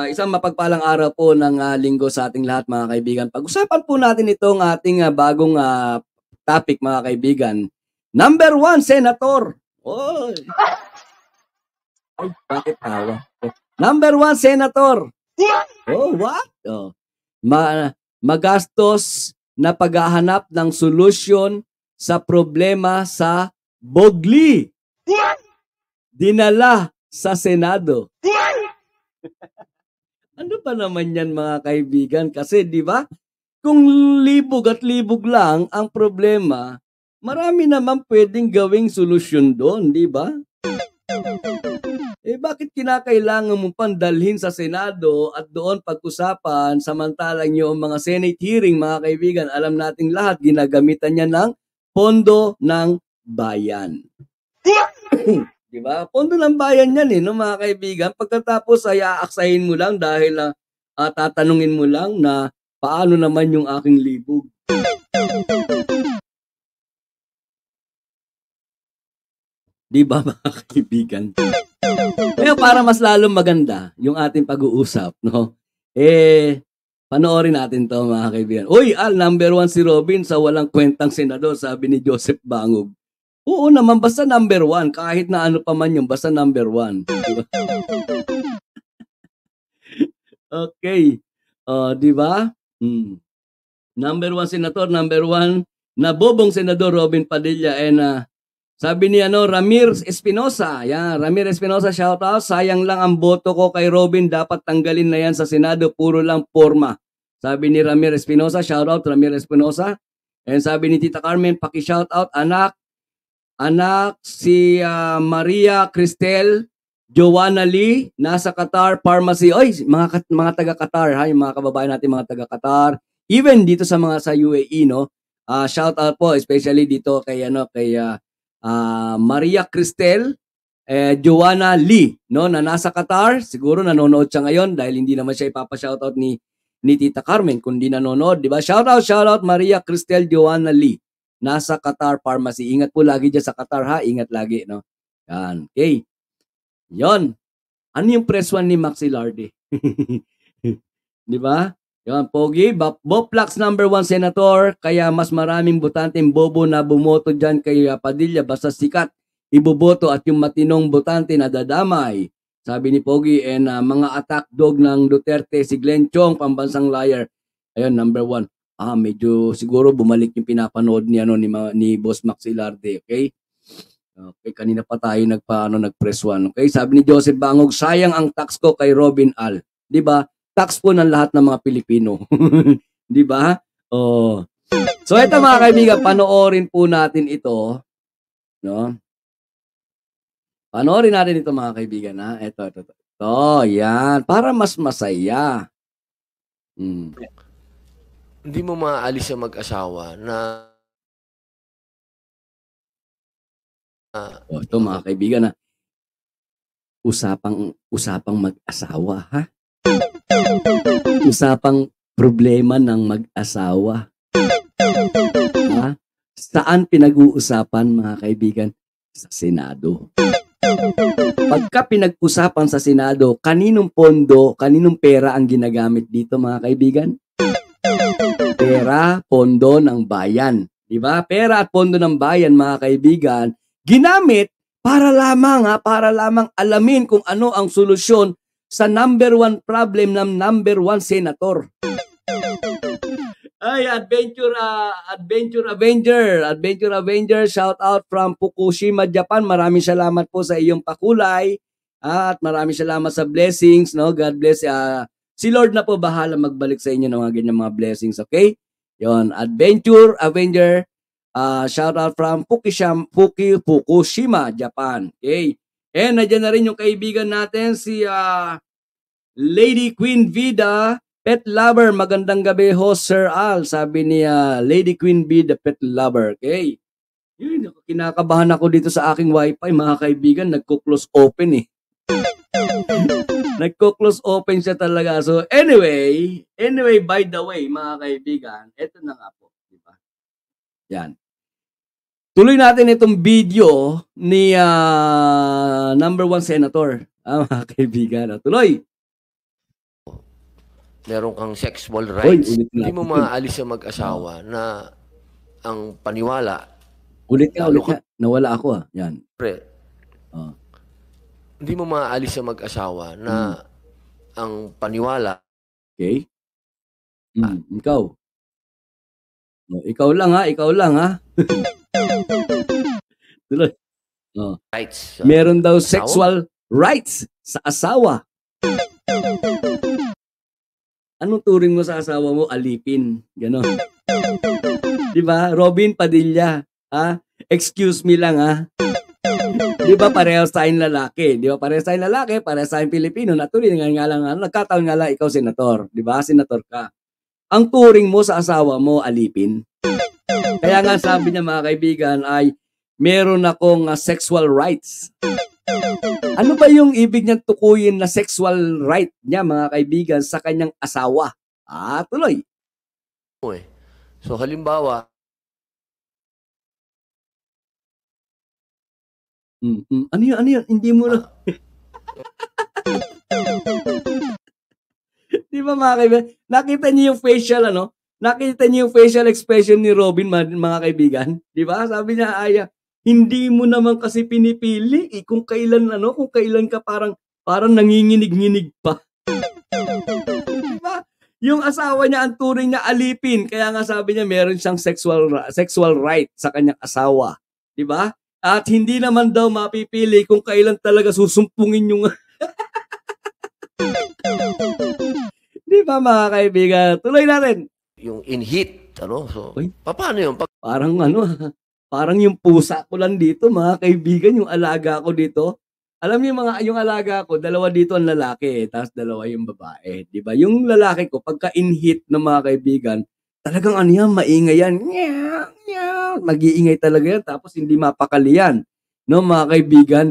Isang mapagpalang araw po ng linggo sa ating lahat mga kaibigan. Pag-usapan po natin itong ating bagong topic mga kaibigan. Number 1, Senator. Oy. Ay, bakit tawa? Number 1, Senator. Oh, what? Oh. Magastos na paghahanap ng solusyon sa problema sa Bogli. Dinala sa Senado. Ano pa naman yan mga kaibigan? Kasi di ba, kung libog at libog lang ang problema, marami naman pwedeng gawing solusyon doon, di ba? Bakit kinakailangan mo pang dalhin sa Senado at doon pag-usapan samantalang yung mga Senate hearing, mga kaibigan, alam nating lahat, ginagamitan niya ng pondo ng bayan. Diba? Pondo ng bayan yan no, mga kaibigan. Pagkatapos ay aaksahin mo lang dahil tatanungin mo lang na paano naman yung aking libog. Diba mga kaibigan? Kaya para mas lalong maganda yung ating pag-uusap, no? Panoorin natin to mga kaibigan. Uy, number 1 si Robin sa walang kwentang senador, sabi ni Joseph Bangog. Oo naman, basta number 1. Kahit na ano pa man yung, basta number 1. Diba? Okay. Diba? Number 1 senator, number 1 na bobong senador Robin Padilla and sabi ni Ramir Espinosa. Yan, Ramir Espinosa, shout out. Sayang lang ang boto ko kay Robin, dapat tanggalin na yan sa Senado, puro lang forma. Sabi ni Ramir Espinosa, shout out Ramir Espinosa. And sabi ni Tita Carmen, paki-shout out anak si Maria Cristel Joanna Lee, nasa Qatar Pharmacy. Oy, mga taga Qatar ha, yung mga kababayan natin mga taga Qatar. Even dito sa mga sa UAE, no. Shout out po especially dito kay Maria Cristel Joanna Lee, no, na nasa Qatar. Siguro nanonood siya ngayon dahil hindi naman siya ipapa-shoutout ni Tita Carmen kundi nanonood, di ba? Shout out Maria Cristel Joanna Lee, nasa Qatar Pharmacy. Ingat po lagi diyan sa Qatar ha, ingat lagi, no. Yan. Okay. Yon. Ano yung press one ni Maxilardi? Di ba? Yan, Pogi. Boplax number 1 senator, kaya mas maraming botanteng bobo na bumoto dyan kay Padilla, basta sikat iboboto at yung matinong botante na dadamay. Sabi ni Pogi, and mga attack dog ng Duterte, si Glenn Chong, pambansang liar. Ayun, number 1. Medyo siguro bumalik yung pinapanood ni Boss Maxilardi, okay? Okay, kanina pa tayo nag-press 1. Okay, sabi ni Joseph Bangog, sayang ang tax ko kay Robin Al. 'Di ba? Tax po ng lahat ng mga Pilipino. 'Di ba? Oh. So ito mga kaibigan, panoorin po natin ito, no? Panoorin natin ito mga kaibigan, ha. Ito. Yan, para mas masaya. Hindi mo maaalis ang mag-asawa na ito mga kaibigan, ha. Usapang mag-asawa, ha? Usapang problema ng mag-asawa. Ha? Saan pinag-uusapan mga kaibigan? Sa Senado. Pagka pinag-usapan sa Senado, kaninong pondo, kaninong pera ang ginagamit dito mga kaibigan? Pera, pondo ng bayan. Diba? Pera at pondo ng bayan mga kaibigan, ginamit para lamang alamin kung ano ang solusyon sa number 1 problem ng number 1 senator. Ay, Adventure Avenger, shout out from Fukushima, Japan. Maraming salamat po sa iyong pakulay at maraming salamat sa blessings, no? God bless. Si Lord na po bahala magbalik sa inyo ng mga ganyan mga blessings, okay? Yon, Adventure Avenger, shout out from Fukushima, Japan. Okay. And nandiyan na rin yung kaibigan natin si Lady Queen Vida, Pet Lover. Magandang gabi ho, Sir Al. Sabi ni Lady Queen Vida, Pet Lover. Okay. Yun, kinakabahan ako dito sa aking wifi, mga kaibigan. Nagko-close open eh. Nagko-close open siya talaga. So anyway, by the way, mga kaibigan, eto na nga po. Diba? Yan. Tuloy natin itong video ni number 1 senator. Mga kaibigan. Tuloy. meron kang sexual Hoy, rights. ulit Hindi natin mo yun. maaalis sa mag-asawa na ang paniwala, Ulit nga, lalo ulit nga. Nawala ako Yan. pre, Oh. hindi mo maaalis sa mag-asawa na ang paniwala, Okay? Ikaw. Oh, ikaw lang ha. Tuloy. Oh. rights. Meron daw asawa? sexual rights sa asawa. Anong turing mo sa asawa mo? Alipin. Ganon. Di ba? Robin Padilla. Ha? Excuse me lang ha. Di ba parehas tayong lalaki? Di ba parehas tayong lalaki? Parehas tayong Pilipino. Natuloy nga lang. Nagkataon nga lang ikaw senator. Di ba? Senator ka. Ang turing mo sa asawa mo, alipin. Kaya nga sabi niya mga kaibigan ay meron akong sexual rights. Ano ba yung ibig niyang tukuyin na sexual right niya mga kaibigan sa kanyang asawa? Tuloy. So halimbawa, Ano yun? Hindi mo na... Di ba mga kaibigan? Nakita niyo yung facial Nakita niyo yung facial expression ni Robin mga kaibigan? Di ba? Sabi niya, hindi mo naman kasi pinipili kung kailan ka parang nanginginig-nginig pa. Di ba? Yung asawa niya, ang turing niya alipin. Kaya nga sabi niya meron siyang sexual right sa kanyang asawa. Di ba? At hindi naman daw mapipili kung kailan talaga susumpungin yung... Di ba mga kaibigan? Tuloy natin. Yung in-heat, So, paano yun? Parang yung pusa ko lang dito, mga kaibigan, yung alaga ko dito. Alam niyo yung alaga ko, dalawa dito ang lalaki, tapos dalawa yung babae. Di ba? Yung lalaki ko, pagka in-heat ng mga kaibigan, talagang maingay yan. Mag-iingay talaga yan, tapos hindi mapakali yan. No, mga kaibigan?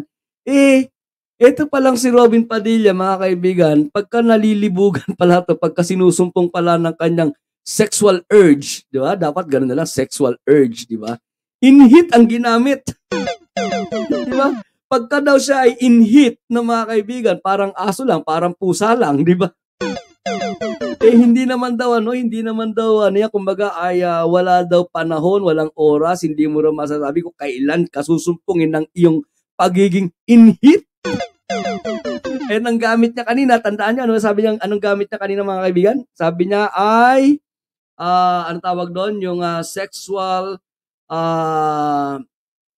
Ito pa lang si Robin Padilla, mga kaibigan, pagka nalilibugan pala to, pagka sinusumpong pala ng kanyang sexual urge, di ba? Dapat ganun na lang, sexual urge, di ba? In-heat ang ginamit. Di ba? Pagka daw siya ay in-heat ng mga kaibigan, parang aso lang, parang pusa lang, di ba? Hindi naman daw, kumbaga ay wala daw panahon, walang oras, hindi mo rin masasabi kung kailan kasusumpungin ng iyong pagiging in-heat. Ang gamit niya kanina, tandaan niyo, anong gamit niya kanina mga kaibigan? Sabi niya ay, anong tawag doon? Yung sexual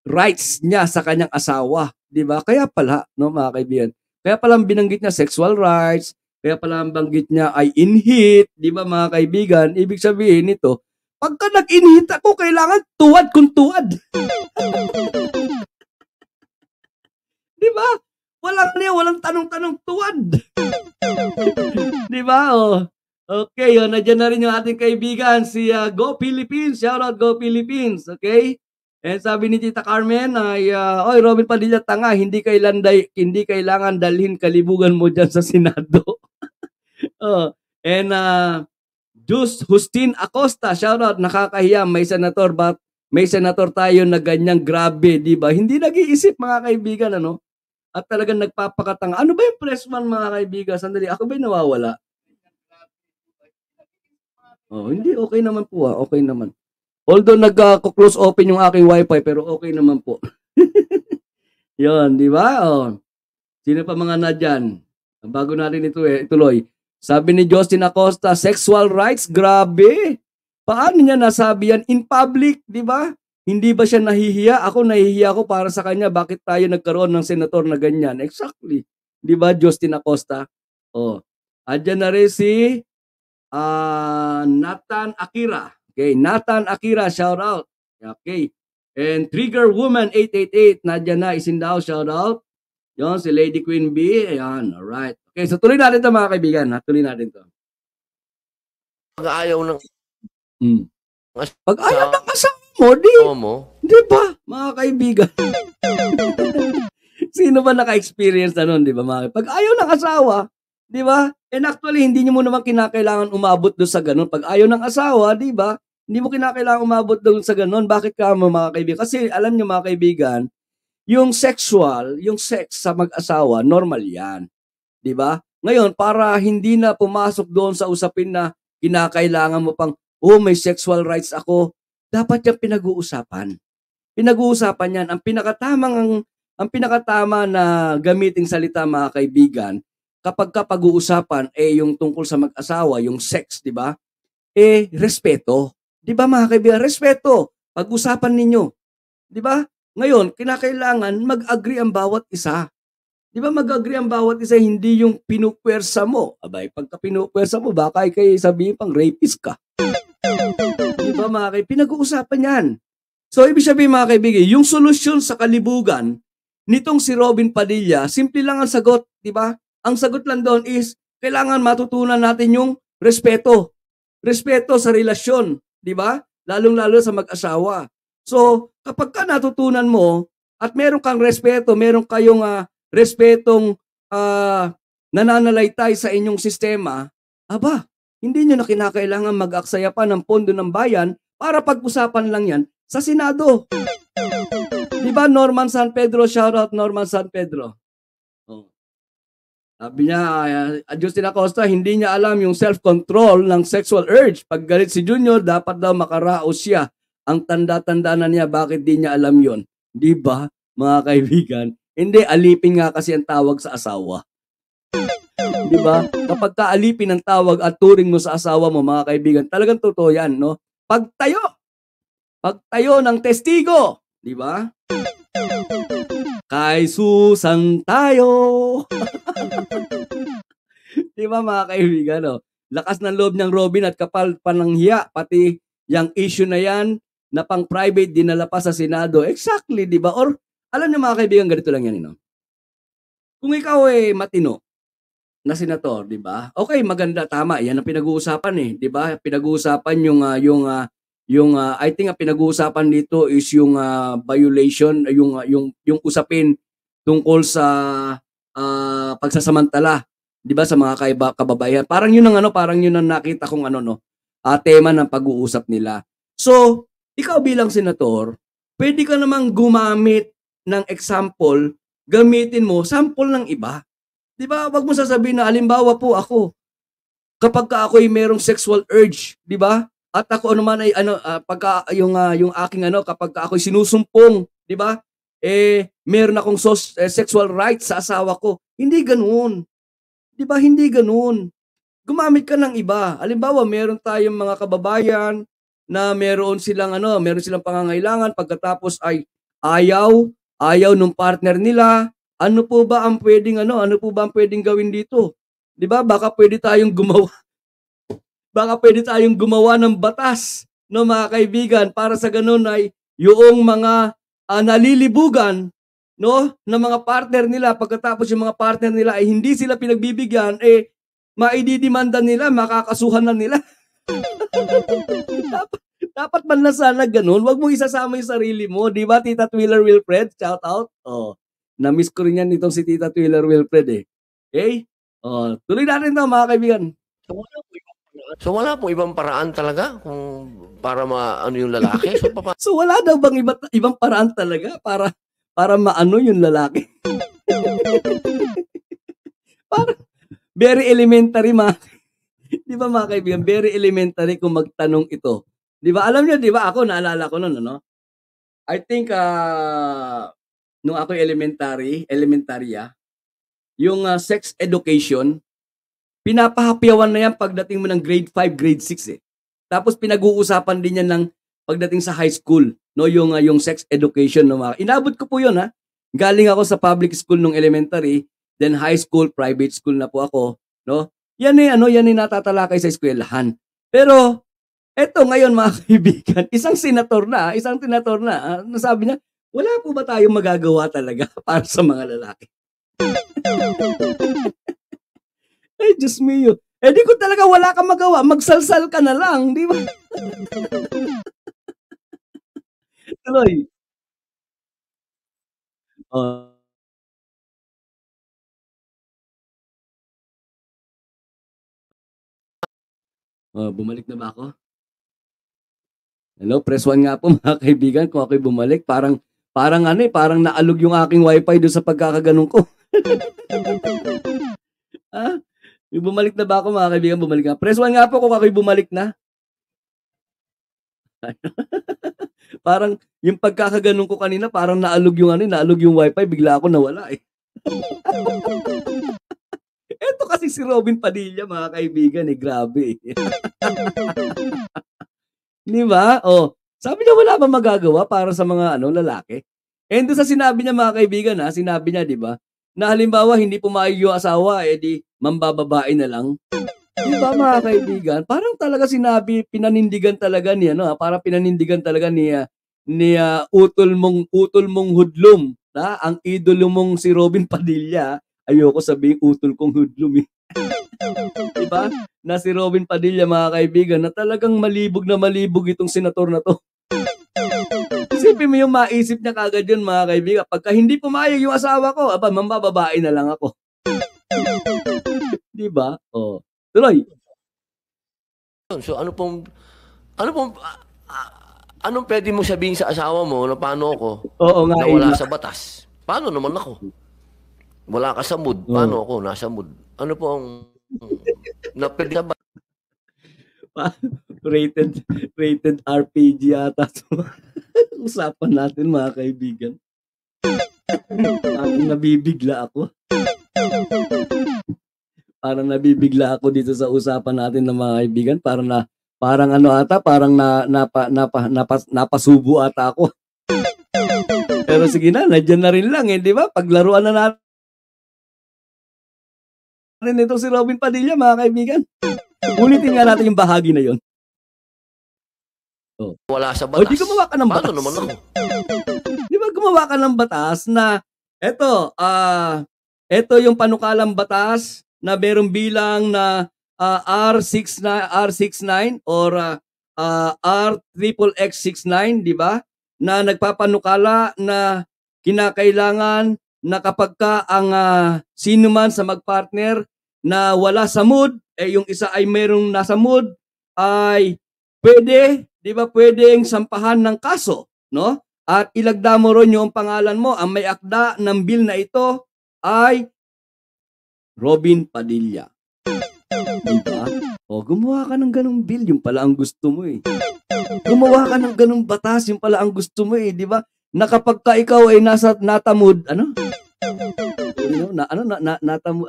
rights niya sa kanyang asawa. Di ba? Kaya pala, mga kaibigan. Kaya pala binanggit niya sexual rights, kaya pala banggit niya ay in-heat, di ba mga kaibigan? Ibig sabihin nito, pagka nag-in-heat ako, kailangan tuwad kung tuwad. Di ba? Walang tanong-tanong tuwad. Di ba? Okay, nandiyan na rin yung ating kaibigan, si Go Philippines. Shout out Go Philippines. Okay? And sabi ni Tita Carmen ay, Robin Padilla, tanga, hindi kailangan dalhin kalibugan mo dyan sa Senado. Justin Acosta, shout out, nakakahiya, may senator tayo na ganyang grabe, di ba? Hindi nag-iisip mga kaibigan, At talagang nagpapakatanga. Ano ba yung press man mga kaibigan? Sandali, ako ba yung nawawala? Hindi, okay naman po okay naman. Although nag-close open yung aking wifi, pero okay naman po. Yon, di ba? Sino pa mga nadyan? Bago natin ituloy. Sabi ni Justin Acosta, sexual rights, grabe. Paano niya nasabi yan in public, di ba? Hindi ba siya nahihiya? Ako nahihiya ako para sa kanya. Bakit tayo nagkaroon ng senator na ganyan? Exactly. Di ba, Justin Acosta? Andyan na rin si Nathan Akira. Okay, Nathan Akira, shout out. Okay. And Trigger Woman 888, nadyan na, isindaw, shout out. Yon, si Lady Queen B. Ayan, alright. Okay, so tuloy natin ito mga kaibigan. Tuloy natin ito. Pag ayaw ng... Pag ayaw ng asawa mo, di ba, mga kaibigan? Sino ba naka-experience na nun, di ba, mga kaibigan? Pag ayaw ng asawa, di ba? And actually, hindi nyo mo naman kinakailangan umabot doon sa ganun. Pag ayaw ng asawa, di ba? Hindi mo kinakailangan umabot doon sa ganun. Bakit ka mo, mga kaibigan? Kasi alam nyo, mga kaibigan, yung sex sa mag-asawa, normal yan. Di ba? Ngayon, para hindi na pumasok doon sa usapin na kinakailangan mo pang, may sexual rights ako, dapat yung pinag-uusapan. Pinag-uusapan yan. Ang pinakatama na gamiting salita, mga kaibigan, kapag pag-uusapan, yung tungkol sa mag-asawa, yung sex, di ba? Respeto. Di ba, mga kaibigan? Respeto. Pag-usapan ninyo. Di ba? Ngayon, kinakailangan mag-agree ang bawat isa. Di ba mag-agree ang bawat isa, hindi yung pinupwersa mo. Abay, pagka pinupwersa mo, baka kayo sabihin pang rapist ka. Di ba, mga kaibigan? Pinag-uusapan yan. So, ibig sabihin, mga kaibigan, yung solusyon sa kalibugan nitong si Robin Padilla, simple lang ang sagot, di ba? Ang sagot lang doon is, kailangan matutunan natin yung respeto. Respeto sa relasyon, di ba? Lalong-lalo sa mag-asawa. So, kapag ka natutunan mo at meron kang respeto, meron kayong respetong nananalaytay sa inyong sistema, hindi nyo na kinakailangan mag-aksaya pa ng pondo ng bayan para pag-usapan lang yan sa Senado. Diba, Norman San Pedro? Shoutout Norman San Pedro. Sabi niya, Justin Acosta, hindi niya alam yung self-control ng sexual urge. Pag galit si Junior, dapat daw makaraos siya. Ang tanda-tanda na niya, bakit di niya alam yon? Diba, mga kaibigan? Hindi, alipin nga kasi ang tawag sa asawa. Diba? Kapag kaalipin ang tawag at turing mo sa asawa mo, mga kaibigan, talagang totoo yan, no? Pagtayo ng testigo, di ba? Kay Susan tayo. Di ba, mga kaibigan, no? Lakas ng loob ng Robin at kapal pa ng hiya, pati yung issue na yan na pang private dinala pa sa Senado. Exactly, di ba? Or alam niyo, mga kaibigan, ganito lang yan, no? Kung ikaw matino na senator, di ba? Okay, maganda, tama. Yan ang pinag-uusapan di ba? Pinag-uusapan yung I think ang pinag-uusapan dito is yung violation, yung usapin tungkol sa pagsasamantala, 'di ba, sa mga kababayan. Parang yun ang nakita kong tema ng pag-uusap nila. So, ikaw bilang senator, pwede ka namang gumamit ng example, gamitin mo sample ng iba. 'Di ba? Wag mo sasabihin na halimbawa po ako kapag ako'y merong sexual urge, 'di ba? At ako naman ay pagka yung aking kapag ako'y sinusumpong, 'di ba? Meron akong sexual rights sa asawa ko. Hindi ganoon. 'Di ba? Hindi ganoon. Gumamit ka ng iba. Halimbawa, meron tayong mga kababayan na meron silang pangangailangan pagkatapos ay ayaw nung partner nila. Ano po ba ang pwedeng gawin dito? 'Di ba? Baka pwede tayong gumawa ng batas, no, mga kaibigan, para sa ganun ay yung mga nalilibugan, no, ng mga partner nila, pagkatapos yung mga partner nila ay hindi sila pinagbibigyan, maididimanda nila, makakasuhan na nila. dapat man na sana ganun. Wag mo isasama yung sarili mo, di ba, Tita Twiller Wilfred? Shout out. Na-miss ko rin yan itong si Tita Twiller Wilfred Okay? Tuloy natin to, mga kaibigan. So wala pong ibang paraan talaga kung para maano yung lalaki? So wala daw bang ibang paraan talaga para maano yung lalaki? Very elementary, di ba, mga kaibigan? Very elementary kung magtanong ito. Di ba? Alam niyo, di ba, ako naalala ko noon, I think nung ako elementarya, yung sex education, pinapahapyawan na yan pagdating mo ng grade 5, grade 6 Tapos pinag-uusapan din yan ng pagdating sa high school, no, yung sex education, no, inabot ko po 'yon, Galing ako sa public school nung elementary, then high school, private school na po ako, no. Yan natatalakay sa eskwelahan. Pero eto ngayon, mga kaibigan, isang senator na, nasabi niya, wala po ba tayong magagawa talaga para sa mga lalaki? Ay, Diyos mio. Di ko talaga wala kang magawa. Magsalsal ka na lang, di ba? Tuloy. Bumalik na ba ako? Hello, press 1 nga po, mga kaibigan, kung ako'y bumalik. Parang naalog yung aking wifi doon sa pagkakaganong ko. Bumalik na ba ako mga kaibigan? Bumalik na. Press 1 nga po kung ako'y bumalik na. Parang yung pagkakaganon ko kanina, parang naalog yung wifi, bigla ako nawala eh. Eto kasi si Robin Padilla mga kaibigan eh, grabe eh. Di ba? Oh, sabi niya wala bang magagawa para sa mga lalaki? And doon sa sinabi niya mga kaibigan sinabi niya, di ba? Na halimbawa hindi pumayag yung asawa, di mambababae na lang. Di ba mga kaibigan? Parang talaga pinanindigan talaga ni para pinanindigan talaga ni utol mong hudlum, ang idolo mong si Robin Padilla. Ayoko sabihin utol kong hudlum eh. Di ba? Na si Robin Padilla mga kaibigan na talagang malibog itong senator na to. Isipin mo yung maisip niya kagad yun mga kaibigan. Pagka hindi pumayag yung asawa ko, mambababae na lang ako. Di ba? Oh. Tuloy. So anong pwede mo sabihin sa asawa mo na paano ako? Oo nga. Na wala sa batas. Paano naman ako? Wala ka sa mood. Paano ako nasa mood? Ano po ang na pwede sa batas? Rated RPG yata. Usapan natin mga kaibigan. Parang nabibigla ako dito sa usapan natin ng mga kaibigan. Parang napasubo ata ako. Pero sige na, nandiyan na rin lang di ba? Paglaruan na natin ito si Robin Padilla mga kaibigan. Ulitin nga natin yung bahagi na yon. Wala sa batas. Di gumawa ka ng batas. Paano naman ako? Di ba gumawa ka ng batas na eto yung panukalang batas na merong bilang na R69 or RXXX69, di ba? Na nagpapanukala na kinakailangan na kapag ka ang sino man sa magpartner na wala sa mood, yung isa ay merong nasa mood, ay pwede, di ba, pwedeng sampahan ng kaso, no? At ilagda mo ron yung pangalan mo. Ang may akda ng bill na ito ay Robin Padilla. Diba? O, gumawa ka ng ganung bill, yung pala ang gusto mo eh. Gumawa ka ng ganung batas, yung pala ang gusto mo eh, di ba? Na kapag ka ikaw ay nasa mood,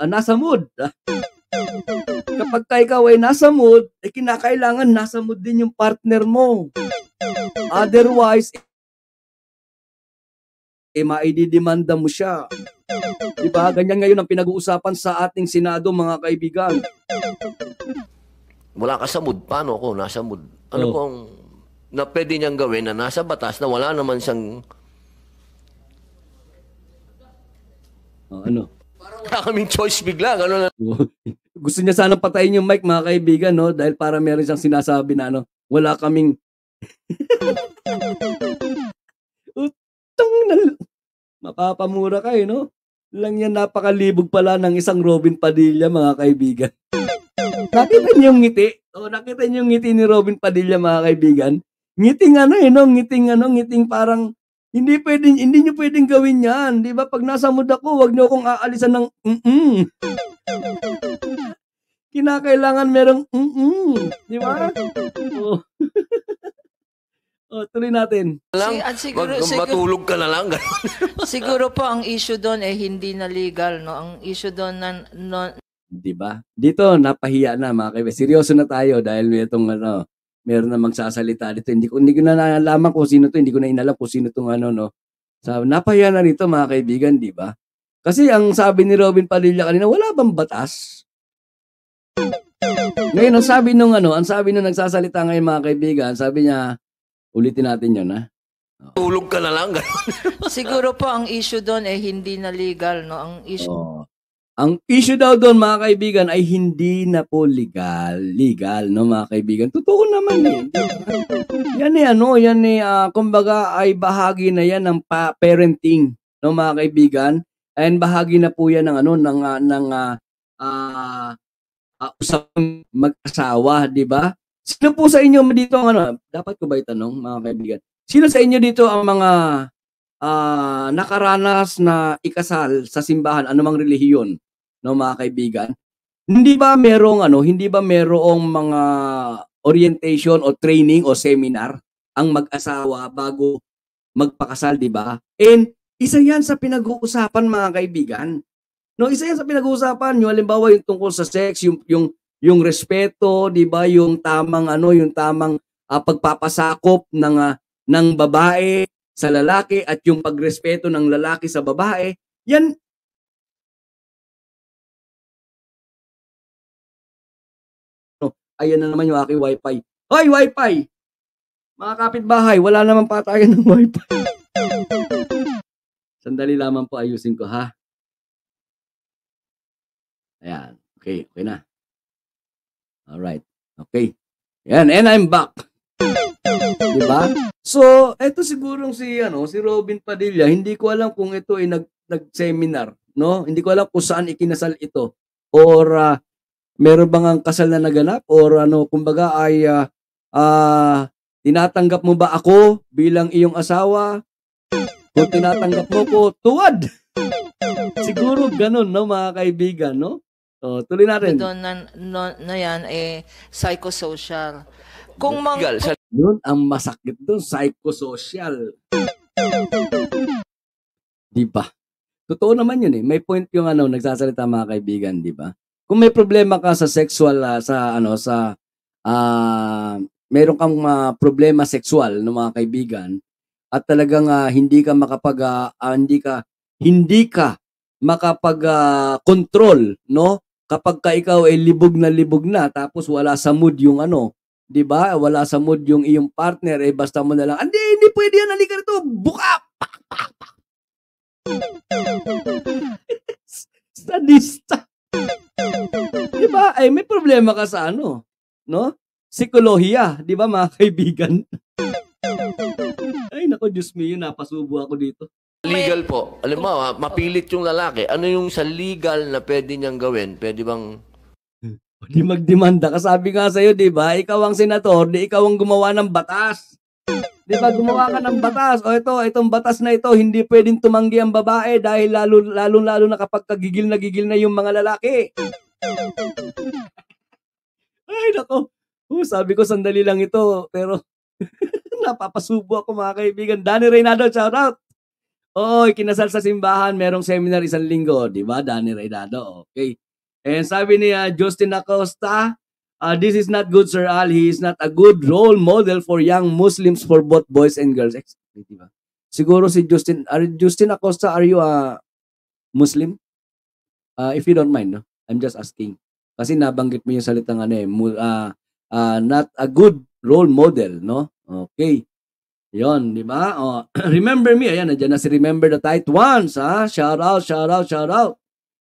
nasa mood. Kapag ka ikaw ay nasa mood, kinakailangan nasa mood din yung partner mo. Otherwise, maididemanda mo siya. Diba? Ganyan ngayon ang pinag-uusapan sa ating Senado, mga kaibigan. Wala ka sa mood. Paano ako nasa mood? Ano pong na pwede niyang gawin na nasa batas na wala naman siyang ano? Wala kaming choice bigla. Gano'n na. Gusto niya sanang patayin yung mic, mga kaibigan, no? Dahil para meron siyang sinasabi na wala kaming mapapamura kayo, no? Lang yan, napakalibog pala ng isang Robin Padilla, mga kaibigan. Nakita niyo yung ngiti? Nakita niyo yung ngiti ni Robin Padilla, mga kaibigan? Ngiting ngiting parang hindi niyo pwedeng gawin yan. Di ba? Pag nasa mood ako, wag niyo akong aalisan ng Kinakailangan merong di ba? Tuloy natin. Siguro, matulog ka na lang. Siguro po ang issue doon hindi na legal, no? Ang issue doon di ba? Dito napahiya na, mga kaibigan. Seryoso na tayo dahil itong meron na magsasalita dito. Hindi ko na nalaman kung sino to, hindi ko na inalam kung sino tong So, napahiya na nito, mga kaibigan, di ba? Kasi ang sabi ni Robin Padilla kanina, wala bang batas? Ngayon, ang sabi nung nagsasalita ngayon, mga kaibigan, sabi niya, ulitin natin yun, ha? Tulog ka na lang. Siguro po ang issue doon hindi na legal, no? Ang issue Ang issue daw doon, mga kaibigan, ay hindi na po legal, no, mga kaibigan. Totoo naman eh. Yan kumbaga ay bahagi na yan ng parenting, no, mga kaibigan. And bahagi na po yan ng usapang mag-asawa, di ba? Sino po sa inyo dito ang dapat ko ba itanong, mga kaibigan? Sino sa inyo dito ang mga nakaranas na ikasal sa simbahan, anumang relihiyon, no, mga kaibigan? Hindi ba merong mga orientation o training o seminar ang mag-asawa bago magpakasal, di ba? And isa yan sa pinag-uusapan, mga kaibigan. No, isa yan sa pinag-uusapan. Yung halimbawa yung tungkol sa sex, yung respeto, di ba? Yung tamang pagpapasakop ng babae sa lalaki at yung pagrespeto ng lalaki sa babae. Yan. Ayan na naman yung aking wifi. Hoy, wifi! Mga kapitbahay, wala naman patayan ng wifi. Sandali lamang po, ayusin ko, ha? Ayan. Okay na. Alright. Okay. Yan, and I'm back. Diba? So, eto sigurong si Robin Padilla, hindi ko alam kung ito ay nag-seminar, no? Hindi ko alam kung saan ikinasal ito. Or meron bang ang kasal na naganap or kumbaga ay tinatanggap mo ba ako bilang iyong asawa? Kung tinatanggap mo ko, tuwad. Siguro ganun, no, mga kaibigan, no? So, tuloy natin. Doon na yan, psychosocial. Yun ang masakit doon, psychosocial. Di ba? Totoo naman yun eh. May point yung nagsasalita, mga kaibigan, di ba? Kung may problema ka sa sexual meron kang problema sexual, no, mga kaibigan, at talagang hindi ka makapag-control, no? Kapag ka ikaw ay libog na tapos wala sa mood yung 'di ba? Wala sa mood yung iyong partner, basta mo na lang, hindi pwede yan, halika rito, buka! Sadista. Di ba? Ay, may problema ka sa no? Psikolohiya, di ba, mga kaibigan? Ay, nako, Diyos me, napasubo ako dito. Legal po. Alam mo, mapilit yung lalaki. Ano yung sa legal na pwede niyang gawin? Pwede bang... Di magdemanda ka. Sabi nga sa'yo, di ba? Ikaw ang senador, ikaw ang gumawa ng batas. Di ba, gumawa ka ng batas. O itong batas na ito, hindi pwedeng tumanggi ang babae dahil lalo na kapag gigil na yung mga lalaki. Ay, nako. Sabi ko, sandali lang ito. Pero, napapasubo ako, mga kaibigan. Danny Reynado, shout out. Oo, ikinasal sa simbahan. Merong seminar 1 linggo. Di ba, Danny Reynado? Okay. And sabi ni Justin Acosta, this is not good, Sir Al. He is not a good role model for young Muslims, for both boys and girls. Diba? Siguro si Justin Acosta, are you a Muslim? If you don't mind, no? I'm just asking. Kasi nabanggit mo yung salitang not a good role model, no? Okay. Yon, di ba? Remember me. Ayan, nandiyan na si Remember the Tight Ones, ha? Shout out.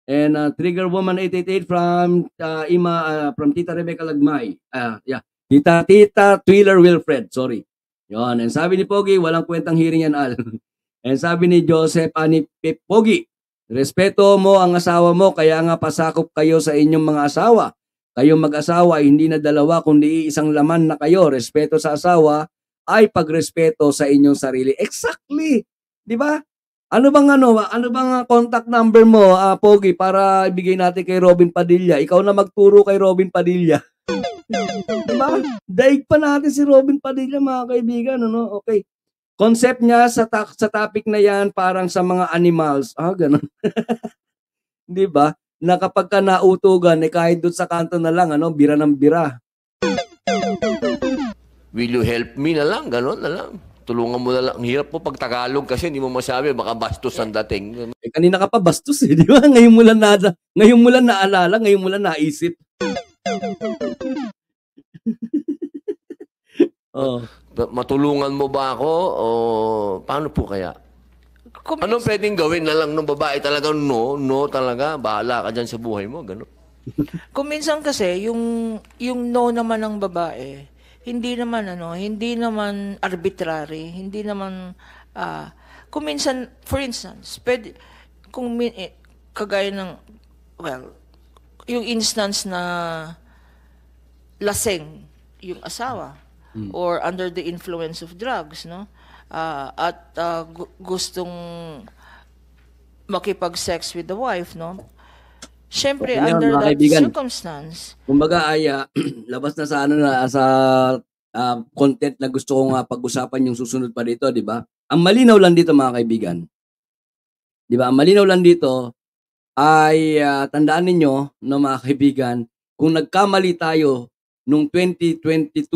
And Trigger Woman 888 from from Tita Rebecca Lagmay. Tita Twiller Wilfred, sorry. Yon, and sabi ni Pogi, walang kwentang hearing yan, Al. And sabi ni Joseph Pogi, respeto mo ang asawa mo, kaya nga pasakop kayo sa inyong mga asawa. Kayong mag-asawa ay hindi na dalawa kundi isang laman na kayo. Respeto sa asawa ay pagrespeto sa inyong sarili. Exactly. 'Di ba? Ano bang contact number mo, Pogi, para ibigay natin kay Robin Padilla? Ikaw na magturo kay Robin Padilla. 'Di ba? Daig pa natin si Robin Padilla, mga kaibigan, Okay. Concept niya sa topic na 'yan parang sa mga animals. Ganun. 'Di ba? Na kapag ka nautugan, kahit doon sa kanto na lang, bira ng bira. Will you help me na lang? Ganon na lang. Tulungan mo na lang. Ang hirap po pag Tagalog kasi hindi mo masabi, baka bastos ang dating. Kanina ka pa bastos di ba? Ngayon mo lang naalala, ngayon mo lang naisip. Matulungan mo ba ako? O paano po kaya? Anong pwedeng gawin na lang ng babae? Talagang no talaga. Bahala ka dyan sa buhay mo. Ganon. Kung minsan kasi, yung no naman ng babae, hindi naman arbitrary, hindi naman kung minsan, for instance, kagaya ng yung instance na lasing yung asawa or under the influence of drugs, no? At gustong makipag-sex with the wife, no? Syempre, So, ngayon, under mga that kaibigan, circumstance, kumbaga ay labas na sa ano na sa content na gusto kong pag-usapan yung susunod pa dito, di ba? Ang malinaw lang dito mga kaibigan, di ba? Ang malinaw lang dito ay tandaan ninyo no mga kaibigan, kung nagkamali tayo nung 2022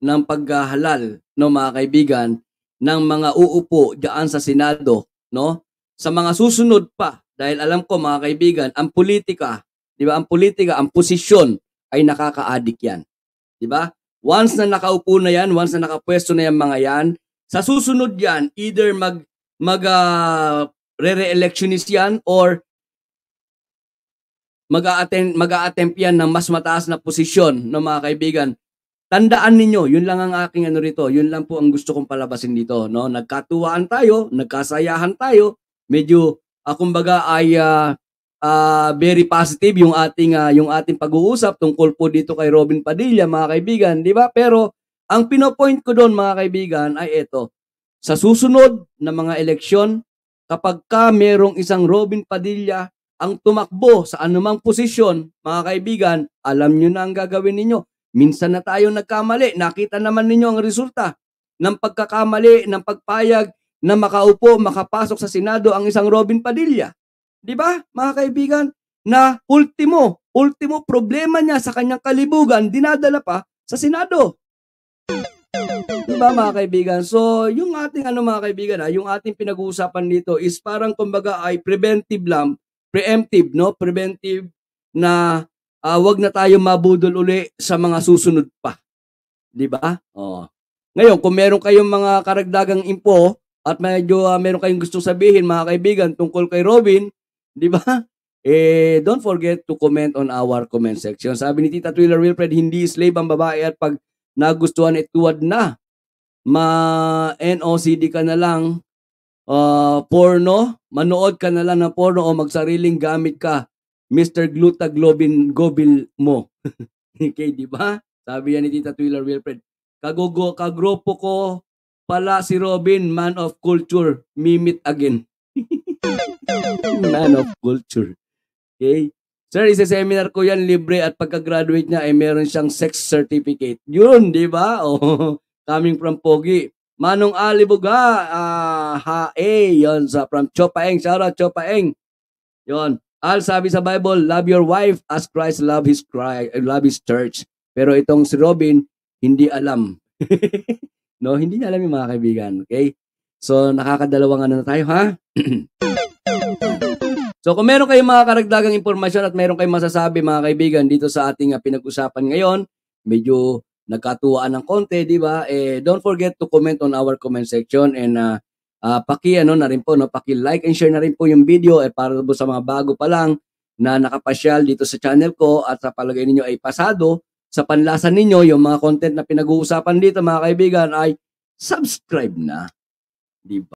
ng paghahalal no mga kaibigan ng mga uupo diyan sa Senado, no? Sa mga susunod pa, dahil alam ko mga kaibigan, ang politika, di ba? Ang politika, ang posisyon ay nakaka-addict yan. Di ba? Once na nakaupo na yan, once na nakapwesto na yan mga yan, sa susunod yan, either re-electionist yan or mag-a-attempt yan ng mas mataas na posisyon no mga kaibigan. Tandaan ninyo, yun lang ang aking ano rito, yun lang po ang gusto kong palabasin dito, no? Nagkatuwaan tayo, nagkasayahan tayo, medyo kumbaga ay very positive yung ating pag-uusap tungkol po dito kay Robin Padilla, mga kaibigan, di ba? Pero ang pinopoint ko doon, mga kaibigan, ay ito. Sa susunod na mga eleksyon, kapag ka merong isang Robin Padilla ang tumakbo sa anumang posisyon, mga kaibigan, alam nyo na ang gagawin ninyo. Minsan na tayo nagkamali. Nakita naman ninyo ang resulta ng pagkakamali, ng pagpayag na makaupo, makapasok sa Senado ang isang Robin Padilla. Di ba, mga kaibigan? Na ultimo problema niya sa kanyang kalibugan, dinadala pa sa Senado. Di ba, mga kaibigan? So, yung ating mga kaibigan, yung ating pinag-uusapan dito is parang kumbaga ay preemptive, no? Preventive na wag na tayo mabudol uli sa mga susunod pa. Di ba? Oh. Ngayon, kung meron kayong mga karagdagang info at medyo meron kayong gustong sabihin, mga kaibigan, tungkol kay Robin, di ba? Don't forget to comment on our comment section. Sabi ni Tita Twiller Wilfred, hindi slave ang babae at pag nagustuhan tuwad na. NOCD ka na lang, porno, manood ka na lang ng porno o magsariling gamit ka. Mr. Glutaglobin mo. Okay, di ba? Sabi yan ni Tita Twiller Wilfred. Kagropo ko pala si Robin, man of culture, mimit again. Man of culture. Okay? Sir, isa-seminar ko yan libre at pagka-graduate niya ay meron siyang sex certificate. Yun, di ba? Oh, coming from Pogi. Manong Alibuga, yon sa from Chopaeng. Shout out Chopaeng. Yon. Al sabi sa Bible, love your wife as Christ love his church. Pero itong si Robin, hindi alam. No, hindi niya alam yung mga kaibigan. Okay? So, nakakadalawang na tayo, ha? So, kung meron kayong mga karagdagang impormasyon at meron kayong masasabi, mga kaibigan, dito sa ating pinag-usapan ngayon, medyo nagkatuwaan ng konti, di ba? Don't forget to comment on our comment section and na rin po, no, paki-like and share na rin po yung video para po sa mga bago pa lang na nakapasyal dito sa channel ko at sa palagay ninyo ay pasado sa panlasa ninyo yung mga content na pinag-uusapan dito, mga kaibigan, ay subscribe na. Di ba?